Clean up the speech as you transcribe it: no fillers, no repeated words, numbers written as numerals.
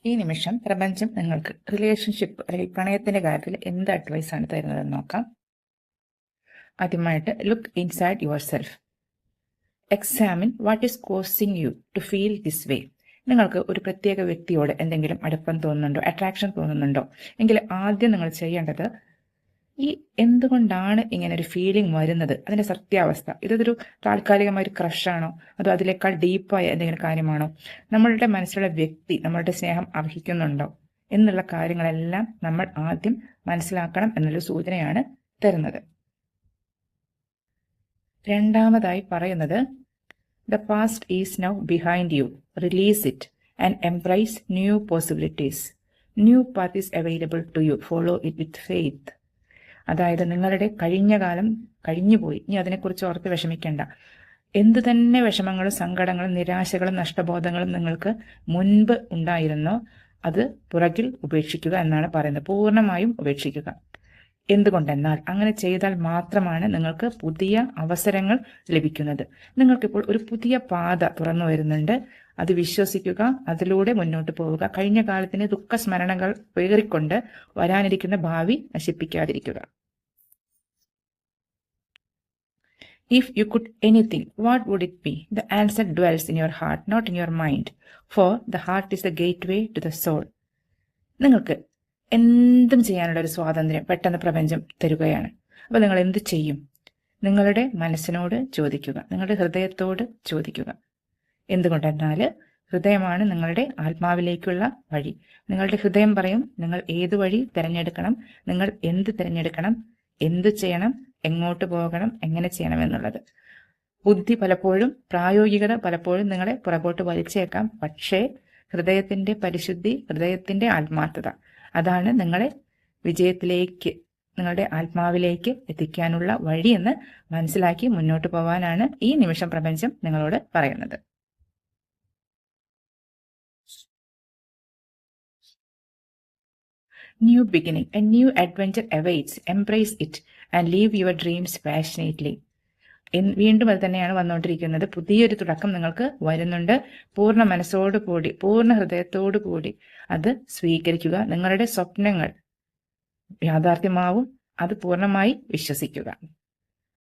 ഈ നിമിഷം പ്രപഞ്ചം നിങ്ങൾക്ക് റിലേഷൻഷിപ്പ് അല്ലെങ്കിൽ പ്രണയത്തിന്റെ കാര്യത്തിൽ എന്ത് അഡ്വൈസാണ് തരുന്നതെന്ന് നോക്കാം. ആദ്യമായിട്ട് look inside yourself. Examine what is causing you to feel this way. നിങ്ങൾക്ക് ഒരു പ്രത്യേക വ്യക്തിയോട് എന്തെങ്കിലും അടുപ്പം തോന്നുന്നുണ്ടോ, അട്രാക്ഷൻ തോന്നുന്നുണ്ടോ എങ്കിൽ ആദ്യം നിങ്ങൾ ചെയ്യേണ്ടത് ഈ എന്തുകൊണ്ടാണ് ഇങ്ങനെ ഒരു ഫീലിംഗ് വരുന്നത്, അതിന്റെ സത്യാവസ്ഥ. ഇതൊരു താൽക്കാലികമായ ഒരു ക്രഷാണോ, അതോ അതിനേക്കാൾ ഡീപ്പായ എന്തെങ്കിലും കാര്യമാണോ, നമ്മളുടെ മനസ്സിലുള്ള വ്യക്തി നമ്മളുടെ സ്നേഹം അർഹിക്കുന്നുണ്ടോ എന്നുള്ള കാര്യങ്ങളെല്ലാം നമ്മൾ ആദ്യം മനസ്സിലാക്കണം എന്നുള്ള സൂചനയാണ് തരുന്നത്. രണ്ടാമതായി പറയുന്നത് the past is now behind you, release it and embrace new possibilities. New path is available to you, follow it with faith. അതായത് നിങ്ങളുടെ കഴിഞ്ഞ കാലം കഴിഞ്ഞുപോയി, ഇനി അതിനെക്കുറിച്ച് ഓർത്ത് വിഷമിക്കേണ്ട. എന്തു തന്നെ വിഷമങ്ങളും സങ്കടങ്ങളും നിരാശകളും നഷ്ടബോധങ്ങളും നിങ്ങൾക്ക് മുൻപ് ഉണ്ടായിരുന്നോ അത് പുറകിൽ ഉപേക്ഷിക്കുക എന്നാണ് പറയുന്നത്. പൂർണ്ണമായും ഉപേക്ഷിക്കുക. എന്തുകൊണ്ടെന്നാൽ അങ്ങനെ ചെയ്താൽ മാത്രമാണ് നിങ്ങൾക്ക് പുതിയ അവസരങ്ങൾ ലഭിക്കുന്നത്. നിങ്ങൾക്കിപ്പോൾ ഒരു പുതിയ പാത തുറന്നു വരുന്നുണ്ട്. അത് വിശ്വസിക്കുക, അതിലൂടെ മുന്നോട്ട് പോവുക. കഴിഞ്ഞ കാലത്തിന് ദുഃഖസ്മരണകൾ പേറിക്കൊണ്ട് വരാനിരിക്കുന്ന ഭാവി നശിപ്പിക്കാതിരിക്കുക. If you could anything, what would it be? The answer dwells in your heart, not in your mind. For the heart is the gateway to the soul. നിങ്ങൾക്ക് എന്തും ചെയ്യാനുള്ള ഒരു സ്വാതന്ത്ര്യം പെട്ടെന്ന് പ്രപഞ്ചം തരുകയാണ്. അപ്പോൾ നിങ്ങൾ എന്ത് ചെയ്യും? നിങ്ങളുടെ മനസ്സിനോട് ചോദിക്കുക, നിങ്ങളുടെ ഹൃദയത്തോട് ചോദിക്കുക. എന്തുകൊണ്ടെന്നാൽ ഹൃദയമാണ് നിങ്ങളുടെ ആത്മാവിലേക്കുള്ള വഴി. നിങ്ങളുടെ ഹൃദയം പറയും നിങ്ങൾ ഏത് വഴി തിരഞ്ഞെടുക്കണം, നിങ്ങൾ എന്ത് തിരഞ്ഞെടുക്കണം, എന്ത് ചെയ്യണം, എങ്ങോട്ട് പോകണം, എങ്ങനെ ചെയ്യണം എന്നുള്ളത്. ബുദ്ധി പലപ്പോഴും, പ്രായോഗികത പലപ്പോഴും നിങ്ങളെ പുറകോട്ട് വലിച്ചേക്കാം. പക്ഷേ ഹൃദയത്തിന്റെ പരിശുദ്ധി, ഹൃദയത്തിന്റെ ആത്മാർത്ഥത, അതാണ് നിങ്ങളെ വിജയത്തിലേക്ക്, നിങ്ങളുടെ ആത്മാവിലേക്ക് എത്തിക്കാനുള്ള വഴിയെന്ന് മനസ്സിലാക്കി മുന്നോട്ട് പോവാനാണ് ഈ നിമിഷം പ്രപഞ്ചം നിങ്ങളോട് പറയുന്നത്. New beginning, a new adventure awaits. Embrace it and live your dreams passionately. വീണ്ടും അത് തന്നെയാണ് വന്നുകൊണ്ടിരിക്കുന്നത്. പുതിയൊരു തുടക്കം നിങ്ങൾക്ക് വരുന്നുണ്ട്. പൂർണ്ണ മനസ്സോടുകൂടി, പൂർണ്ണ ഹൃദയത്തോടു കൂടി അത് സ്വീകരിക്കുക. നിങ്ങളുടെ സ്വപ്നങ്ങൾ യാഥാർത്ഥ്യമാവും. അത് പൂർണ്ണമായി വിശ്വസിക്കുക.